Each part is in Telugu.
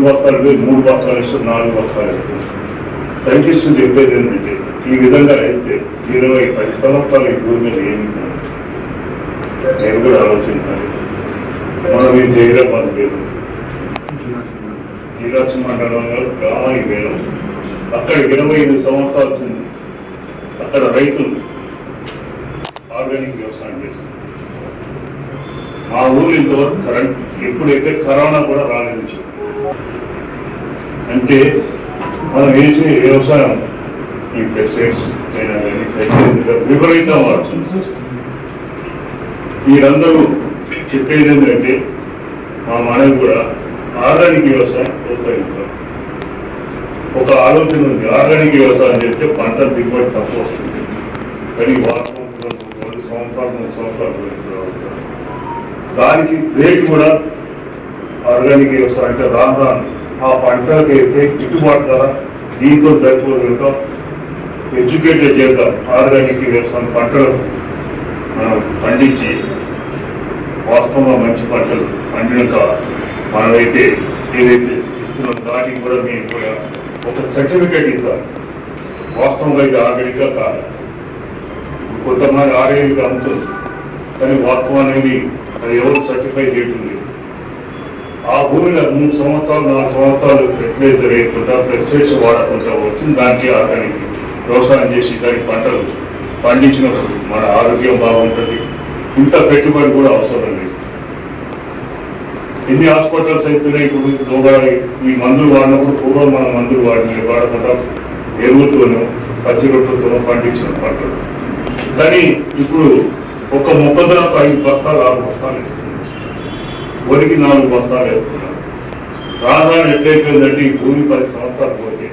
బస్తాలు 3 బస్తాలు ఇస్తారు, 4 బస్తాలు ఇస్తారు. సైంటిస్టులు చెప్పేది ఏంటంటే ఈ విధంగా అయితే 20-10 సంవత్సరాలు ఈ భూమి మీద ఏమి నేను కూడా ఆలోచించాలి. మనం ఈ జైరాబాద్ పేరు జీరాసి మండలంలో గ్రామానికి వేరు. అక్కడ 25 సంవత్సరాలు ఉంది. అక్కడ రైతులు ఆర్గానిక్ వ్యవసాయం చేస్తారు. మా ఊరు ఇంతవరకు కరెంట్ ఎప్పుడైతే కరోనా కూడా రాలేదు. అంటే మనం వేసే వ్యవసాయం ఈ పెస్టిసైడ్స్ విపరీతం వాడుతుంది. మీరందరూ చెప్పేది ఏంటంటే మా మనకు కూడా ఆర్గానిక్ వ్యవసాయం ప్రోత్సహిస్తారు. ఒక ఆలోచన ఉంది, ఆర్గానిక్ వ్యవసాయం చేస్తే పంట దిగుబడి తక్కువ వస్తుంది. కానీ వాస్తవం 2 సంవత్సరాలు 3 సంవత్సరాలు దానికి రేటు కూడా ఆర్గానిక్ వ్యవసాయం అంటే రాను ఆ పంటలకు అయితే గిట్టుబాటు ధర దీంతో సరిపోతుంటాం. ఎడ్యుకేటెడ్ చేద్దాం. ఆర్గానిక్ వ్యవసాయం పంటలు మనం పండించి వాస్తవంగా మంచి పంటలు పండినాక మనమైతే ఏదైతే ఇస్తున్నాం దానికి కూడా మేము కూడా ఒక సర్టిఫికేట్ ఇద్దాం. వాస్తవంగా ఇది ఆర్గానిక్గా కాదు. కొంతమంది ఆర్గానిక్ అమ్ముతుంది కానీ వాస్తవం అనేది అది ఎవరు సర్టిఫై చేయడం లేదు. ఆ భూమిలో 3 సంవత్సరాలు 4 సంవత్సరాలు ఫెర్టిలైజర్ వేయకుండా పెస్టిసైడ్స్ వాడకుండా వచ్చింది. దానికి ఆర్గానిక్ వ్యవసాయం చేసి దానికి పంటలు పండించినప్పుడు మన ఆరోగ్యం బాగుంటుంది. ఇంత పెట్టుబడి కూడా అవసరం లేదు. ఎన్ని హాస్పిటల్స్ అవుతున్నాయి ఇప్పుడు. దోగాడి ఈ మందులు వాడినప్పుడు పూర్వం మనం మందులు వాడకుండా ఎరువులతోనూ పచ్చి రొట్టెలతోనూ పండించిన పంటలు. కానీ ఇప్పుడు ఒక మొక్కజొన్నకు 5 బస్తాలు 6 బస్తాలు వేస్తున్నారు. వరికి 4 బస్తాలు వేస్తున్నారు. రాను ఎట్లయిపోయిందంటే ఈ భూమి 10 సంవత్సరాలు పోతే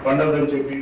పండదని చెప్పి